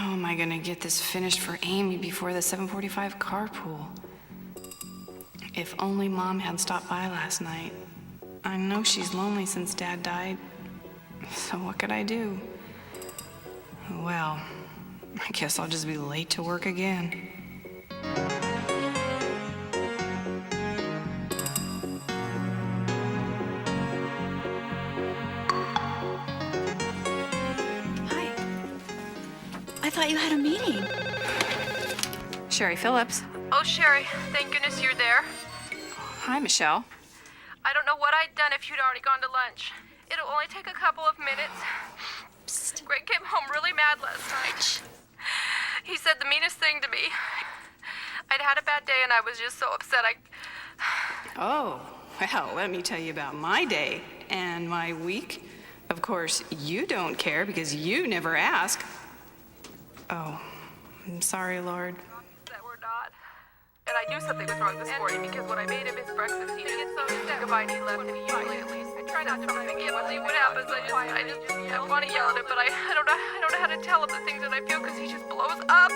How am I gonna get this finished for Amy before the 7:45 carpool? If only Mom had stopped by last night. I know she's lonely since Dad died, so what could I do? Well, I guess I'll just be late to work again. Hi. I thought you had a meeting. Sherry Phillips. Oh, Sherry, thank goodness you're there. Hi, Michelle. I don't know what I'd done if you'd already gone to lunch. It'll only take a couple of minutes. Psst. Greg came home really mad last night. He said the meanest thing to me. I'd had a bad day and I was just so upset Oh, well, let me tell you about my day and my week. Of course, you don't care because you never ask. Oh, I'm sorry, Lord. that we're not. And I knew something was wrong this morning because when I made him his breakfast, he didn't get so to say goodbye and he left, and he usually at least. I try not to forget and see what happens. I want to yell at him, but I don't know how to tell him the things that I feel because he just blows up.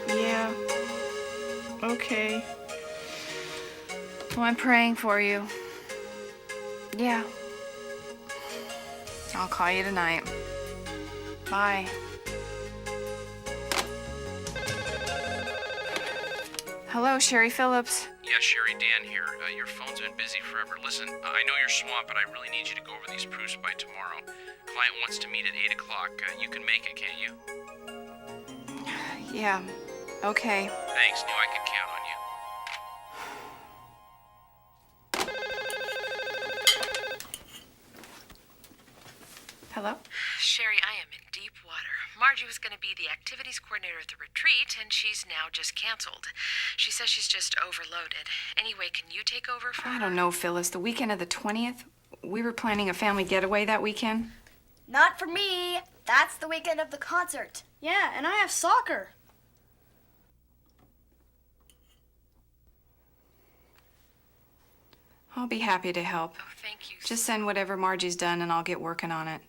Yeah. Okay. Well, I'm praying for you. Yeah. I'll call you tonight. Bye. Hello, Sherry Phillips. Yeah, Sherry, Dan here. Your phone's been busy forever. Listen, I know you're swamped, but I really need you to go over these proofs by tomorrow. Client wants to meet at 8 o'clock. You can make it, can't you? Yeah. Okay. Thanks. Knew I could count on you. Hello? Sherry, I am in deep water. Margie was going to be the activities coordinator at the retreat, and she's now just canceled. She says she's just overloaded. Anyway, can you take over for her? I don't know, Phyllis. The weekend of the 20th? We were planning a family getaway that weekend. Not for me. That's the weekend of the concert. Yeah, and I have soccer. I'll be happy to help. Oh, thank you. Just send whatever Margie's done and I'll get working on it.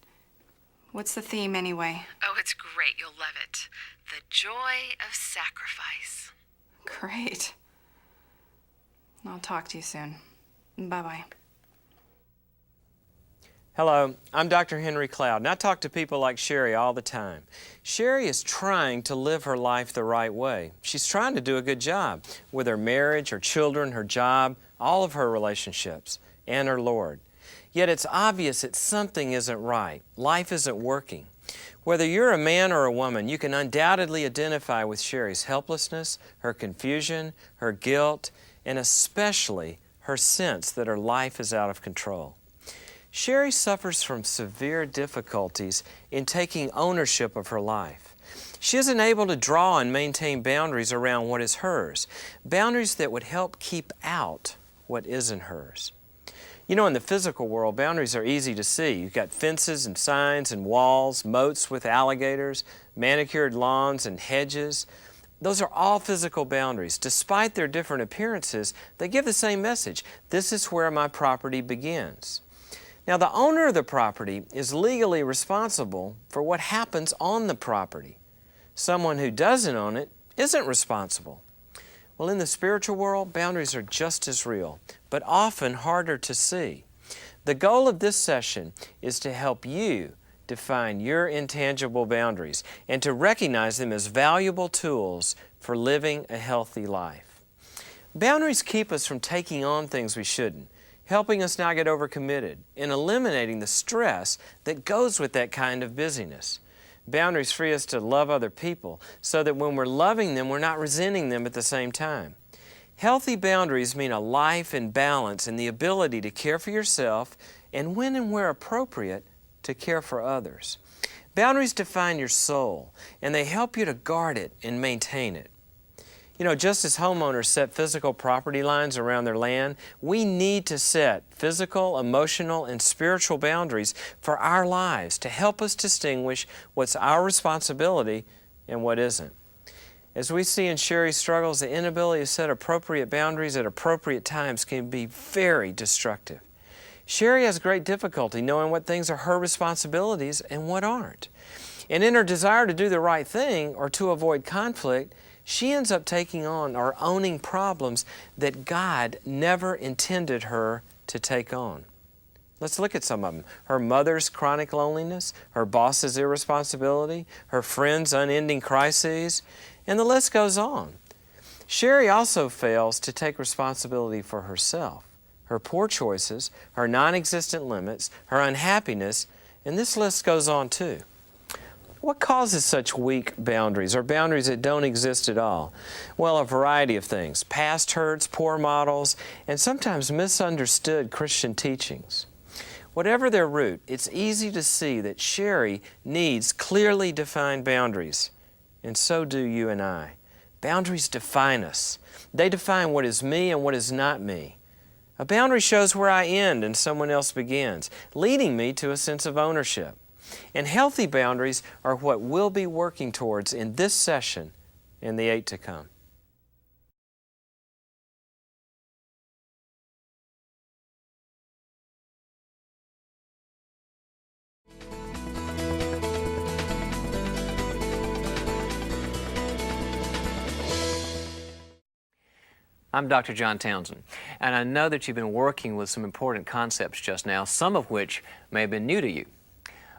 What's the theme anyway? Oh, it's great. You'll love it. The joy of sacrifice. Great. I'll talk to you soon. Bye-bye. Hello, I'm Dr. Henry Cloud, and I talk to people like Sherry all the time. Sherry is trying to live her life the right way. She's trying to do a good job with her marriage, her children, her job, all of her relationships, and her Lord. Yet it's obvious that something isn't right. Life isn't working. Whether you're a man or a woman, you can undoubtedly identify with Sherry's helplessness, her confusion, her guilt, and especially her sense that her life is out of control. Sherry suffers from severe difficulties in taking ownership of her life. She isn't able to draw and maintain boundaries around what is hers, boundaries that would help keep out what isn't hers. You know, in the physical world, boundaries are easy to see. You've got fences and signs and walls, moats with alligators, manicured lawns and hedges. Those are all physical boundaries. Despite their different appearances, they give the same message. This is where my property begins. Now, the owner of the property is legally responsible for what happens on the property. Someone who doesn't own it isn't responsible. Well, in the spiritual world, boundaries are just as real, but often harder to see. The goal of this session is to help you define your intangible boundaries and to recognize them as valuable tools for living a healthy life. Boundaries keep us from taking on things we shouldn't, helping us not get overcommitted, and eliminating the stress that goes with that kind of busyness. Boundaries free us to love other people so that when we're loving them, we're not resenting them at the same time. Healthy boundaries mean a life in balance and the ability to care for yourself and when and where appropriate, to care for others. Boundaries define your soul and they help you to guard it and maintain it. You know, just as homeowners set physical property lines around their land, we need to set physical, emotional, and spiritual boundaries for our lives to help us distinguish what's our responsibility and what isn't. As we see in Sherry's struggles, the inability to set appropriate boundaries at appropriate times can be very destructive. Sherry has great difficulty knowing what things are her responsibilities and what aren't. And in her desire to do the right thing or to avoid conflict, she ends up taking on or owning problems that God never intended her to take on. Let's look at some of them. Her mother's chronic loneliness, her boss's irresponsibility, her friends' unending crises, and the list goes on. Sherry also fails to take responsibility for herself, her poor choices, her non-existent limits, her unhappiness, and this list goes on too. What causes such weak boundaries or boundaries that don't exist at all? Well, a variety of things. Past hurts, poor models, and sometimes misunderstood Christian teachings. Whatever their root, it's easy to see that Sherry needs clearly defined boundaries, and so do you and I. Boundaries define us. They define what is me and what is not me. A boundary shows where I end and someone else begins, leading me to a sense of ownership. And healthy boundaries are what we'll be working towards in this session and the 8 to come. I'm Dr. John Townsend, and I know that you've been working with some important concepts just now, some of which may have been new to you.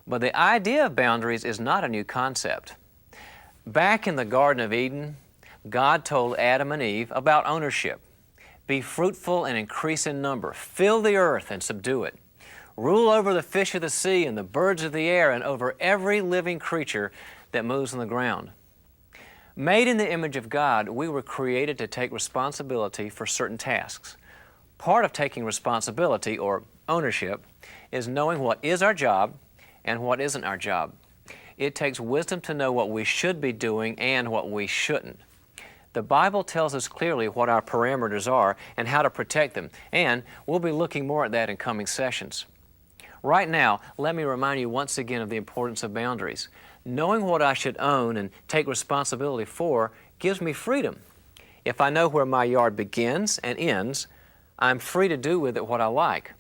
But the idea of boundaries is not a new concept. Back in the Garden of Eden, God told Adam and Eve about ownership. Be fruitful and increase in number. Fill the earth and subdue it. Rule over the fish of the sea and the birds of the air and over every living creature that moves on the ground. Made in the image of God, we were created to take responsibility for certain tasks. Part of taking responsibility, or ownership, is knowing what is our job and what isn't our job. It takes wisdom to know what we should be doing and what we shouldn't. The Bible tells us clearly what our parameters are and how to protect them, and we'll be looking more at that in coming sessions. Right now, let me remind you once again of the importance of boundaries. Knowing what I should own and take responsibility for gives me freedom. If I know where my yard begins and ends, I'm free to do with it what I like.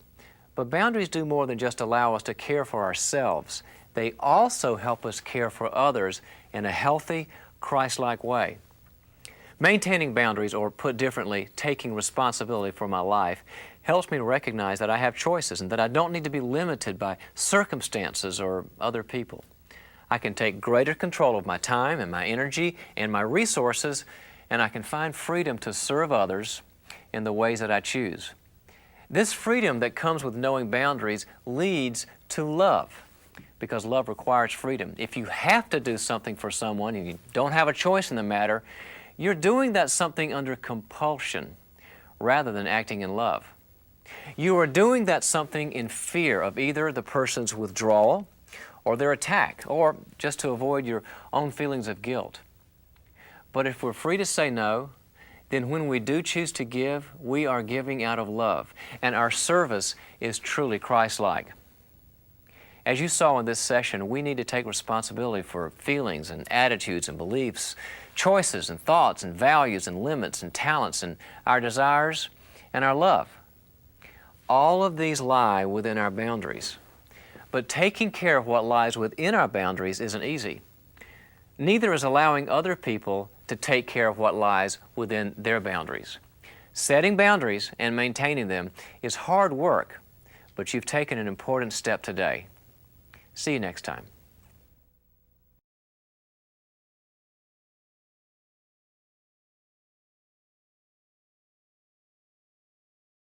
But boundaries do more than just allow us to care for ourselves. They also help us care for others in a healthy, Christ-like way. Maintaining boundaries, or put differently, taking responsibility for my life, helps me to recognize that I have choices and that I don't need to be limited by circumstances or other people. I can take greater control of my time and my energy and my resources, and I can find freedom to serve others in the ways that I choose. This freedom that comes with knowing boundaries leads to love, because love requires freedom. If you have to do something for someone and you don't have a choice in the matter, you're doing that something under compulsion rather than acting in love. You are doing that something in fear of either the person's withdrawal or their attack, or just to avoid your own feelings of guilt. But if we're free to say no, then when we do choose to give, we are giving out of love, and our service is truly Christ-like. As you saw in this session, we need to take responsibility for feelings and attitudes and beliefs, choices and thoughts and values and limits and talents and our desires and our love. All of these lie within our boundaries. But taking care of what lies within our boundaries isn't easy. Neither is allowing other people to take care of what lies within their boundaries. Setting boundaries and maintaining them is hard work, but you've taken an important step today. See you next time.